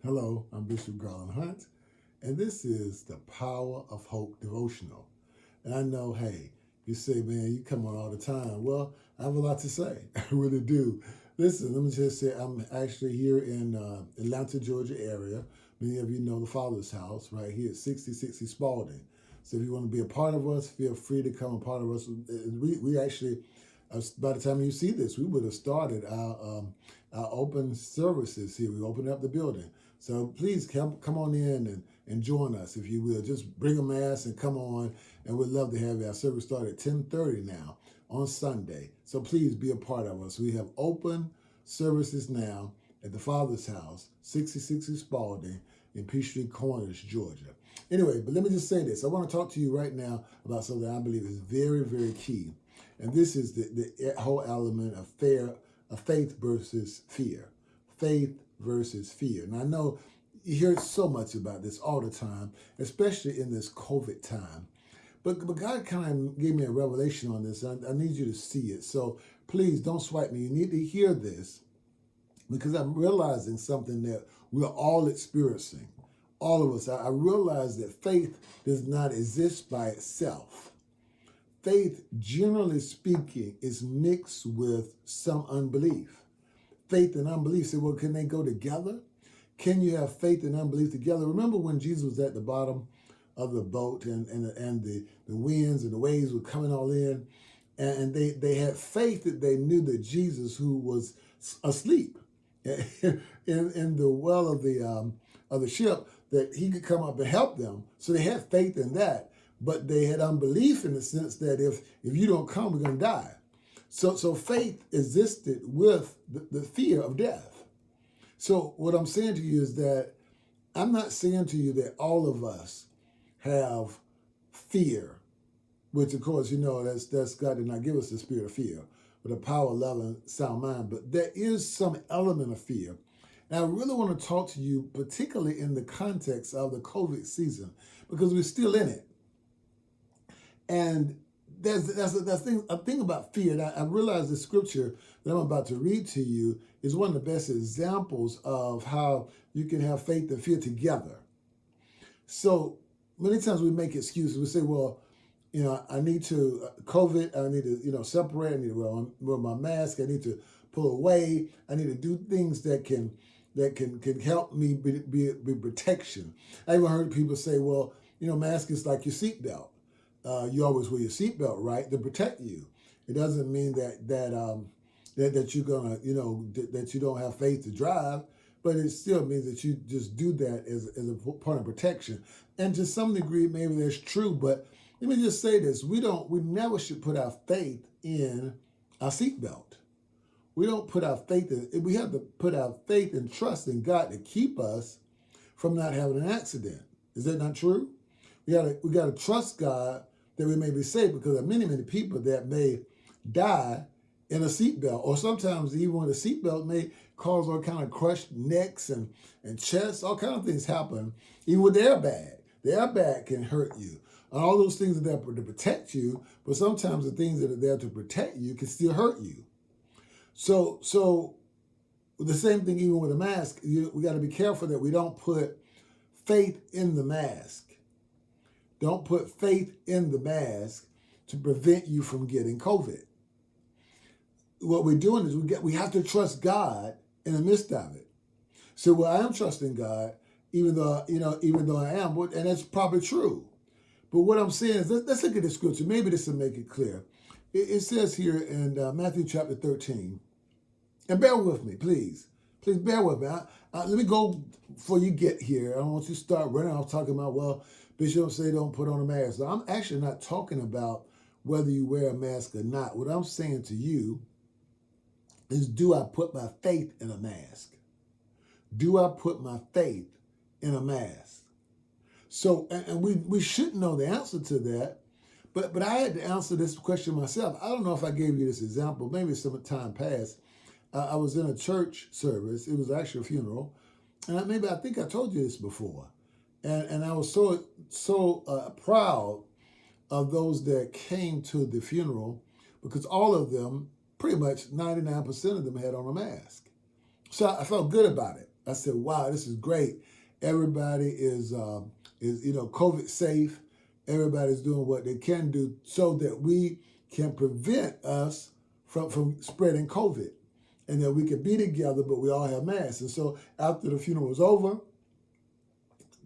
Hello, I'm Bishop Garland Hunt, and this is the Power of Hope devotional. And I know, hey, you say, man, you come on all the time. Well, I have a lot to say. I really do. Listen, let me just say, I'm actually here in Atlanta, Georgia area. Many of you know the Father's House right here at 6060 Spalding. So if you want to be a part of us, feel free to come a part of us. We actually, by the time you see this, we would have started our open services here. We opened up the building. So please come on in and join us, if you will. Just bring a mask and come on, and we'd love to have you. Our service started at 10:30 now on Sunday. So please be a part of us. We have open services now at the Father's House, 6060 Spalding in Peachtree Corners, Georgia. Anyway, but let me just say this. I want to talk to you right now about something I believe is very, very key. And this is the whole element of faith versus fear. Faith versus fear. And I know you hear so much about this all the time, especially in this COVID time. But God kind of gave me a revelation on this. I need you to see it. So please don't swipe me. You need to hear this because I'm realizing something that we're all experiencing. All of us. I realize that faith does not exist by itself. Faith, generally speaking, is mixed with some unbelief. Faith and unbelief. Say, well, can they go together? Can you have faith and unbelief together? Remember when Jesus was at the bottom of the boat and the winds and the waves were coming all in, and they had faith that they knew that Jesus, who was asleep in the well of the ship, that he could come up and help them. So they had faith in that, but they had unbelief in the sense that if you don't come, we're going to die. So faith existed with the fear of death. So what I'm saying to you is that I'm not saying to you that all of us have fear, which of course, you know, that's God did not give us the spirit of fear, but a power, love, and sound mind. But there is some element of fear. And I really want to talk to you, particularly in the context of the COVID season, because we're still in it. And that's a thing about fear. And I realize the scripture that I'm about to read to you is one of the best examples of how you can have faith and fear together. So many times we make excuses. We say, well, you know, I need to, COVID, I need to, you know, separate. I need to wear my mask. I need to pull away. I need to do things that can help me be protection. I even heard people say, well, you know, mask is like your seatbelt. You always wear your seatbelt, right, to protect you. It doesn't mean that you're gonna, you know, that you don't have faith to drive, but it still means that you just do that as a part of protection. And to some degree, maybe that's true. But let me just say this: we never should put our faith in our seatbelt. We don't put our faith in. We have to put our faith and trust in God to keep us from not having an accident. Is that not true? We gotta trust God that we may be safe, because there are many, many people that may die in a seatbelt, or sometimes even when a seatbelt may cause all kind of crushed necks and chests, all kind of things happen, even with the airbag. The airbag can hurt you. And all those things are there to protect you, but sometimes the things that are there to protect you can still hurt you. So the same thing even with a mask, we got to be careful that we don't put faith in the mask. Don't put faith in the mask to prevent you from getting COVID. What we're doing is we have to trust God in the midst of it. So, well, I am trusting God, even though I am, and that's probably true. But what I'm saying is, let's look at the scripture. Maybe this will make it clear. It says here in Matthew chapter 13, and bear with me, please. Please bear with me. Let me go before you get here. I don't want you to start running off talking about, well, Bishop say don't put on a mask. So I'm actually not talking about whether you wear a mask or not. What I'm saying to you is, do I put my faith in a mask? Do I put my faith in a mask? So, and we should know the answer to that, but I had to answer this question myself. I don't know if I gave you this example. Maybe some time passed. I was in a church service. It was actually a funeral. And I think I told you this before. And I was so proud of those that came to the funeral, because all of them, pretty much 99% of them, had on a mask. So I felt good about it. I said, wow, this is great. Everybody is COVID safe. Everybody's doing what they can do so that we can prevent us from spreading COVID, and that we can be together, but we all have masks. And so after the funeral was over,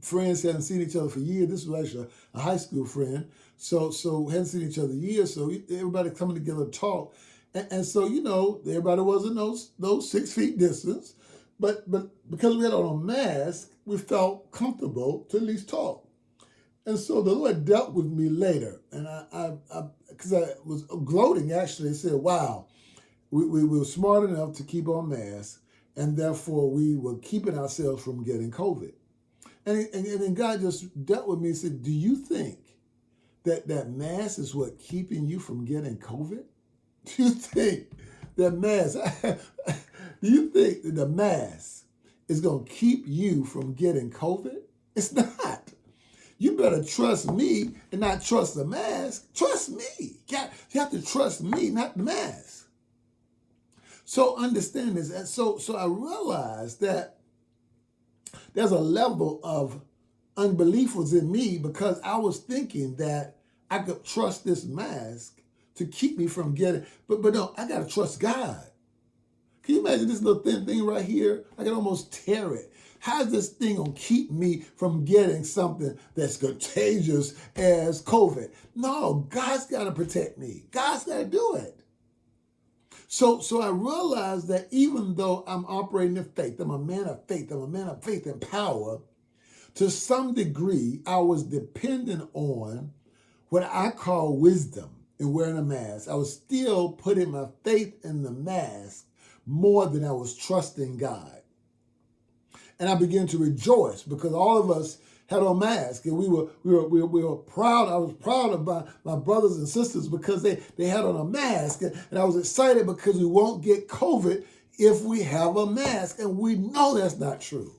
friends hadn't seen each other for years. This was actually a high school friend. So hadn't seen each other years. So everybody coming together to talk. And so, everybody wasn't those 6 feet distance. But because we had on a mask, we felt comfortable to at least talk. And so the Lord dealt with me later. And because I was gloating, actually, said, wow, we were smart enough to keep on masks, and therefore we were keeping ourselves from getting COVID. And then God just dealt with me and said, do you think that mask is what keeping you from getting COVID? Do you think that mask, do you think that the mask is going to keep you from getting COVID? It's not. You better trust me and not trust the mask. Trust me. You have to trust me, not the mask. So understand this. And so I realized that there's a level of unbelief was in me because I was thinking that I could trust this mask to keep me from getting, but no, I got to trust God. Can you imagine this little thin thing right here? I can almost tear it. How's this thing going to keep me from getting something that's contagious as COVID? No, God's got to protect me. God's got to do it. So I realized that even though I'm operating in faith, I'm a man of faith, and power, to some degree, I was dependent on what I call wisdom in wearing a mask. I was still putting my faith in the mask more than I was trusting God. And I began to rejoice because all of us had on masks, and we were proud. I was proud of my brothers and sisters because they had on a mask, and I was excited because we won't get COVID if we have a mask, and we know that's not true.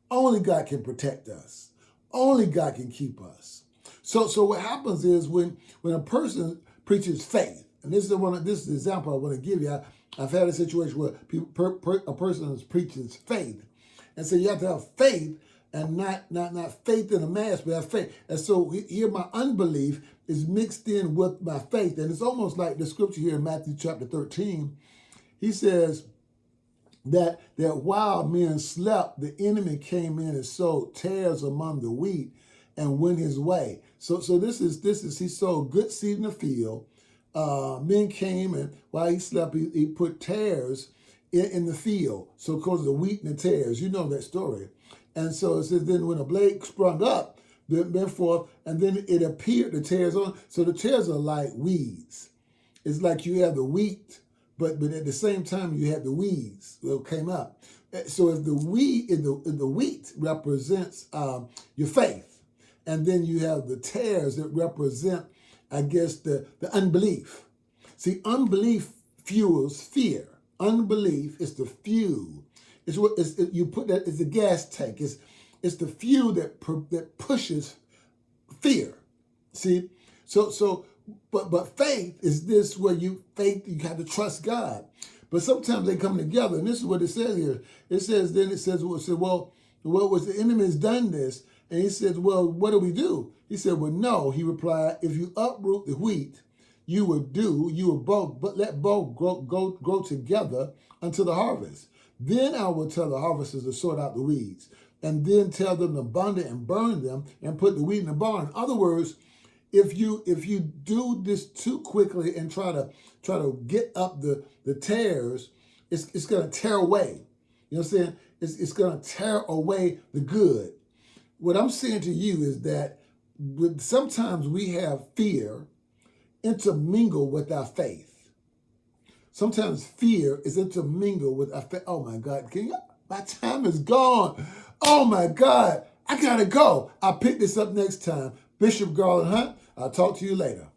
Only God can protect us. Only God can keep us. So what happens is when a person preaches faith, and this is the example I want to give you. I've had a situation where a person preaches faith, and so you have to have faith, and not faith in a mask, but have faith. And so here my unbelief is mixed in with my faith, and it's almost like the scripture here in Matthew chapter 13. He says that while men slept, the enemy came in and sowed tares among the wheat and went his way. So this is he sowed good seed in the field. Men came, and while he slept, he put tares in the field. So of course the wheat and the tares, you know that story. And so it says then when a blade sprung up, therefore, and then it appeared the tares on. So the tares are like weeds. It's like you have the wheat, but at the same time you have the weeds that came up. So if the wheat represents your faith, and then you have the tares that represent, I guess, the unbelief. See, unbelief fuels fear. Unbelief is the fuel. You put that as a gas tank. It's the fuel that pushes fear. See, but faith is this where you have to trust God. But sometimes they come together, and this is what it says here. It says well, the enemy has done this, and he says, well, what do we do? He said, well, no. He replied, if you uproot the wheat, you will both, but let both grow together until the harvest. Then I will tell the harvesters to sort out the weeds, and then tell them to burn it and burn them and put the wheat in the barn. In other words, if you do this too quickly and try to get up the tares, it's going to tear away. You know what I'm saying? It's going to tear away the good. What I'm saying to you is that sometimes we have fear intermingled with our faith. Sometimes fear is intermingled with our faith. Oh my God, my time is gone. Oh my God, I gotta go. I'll pick this up next time. Bishop Garland Hunt, I'll talk to you later.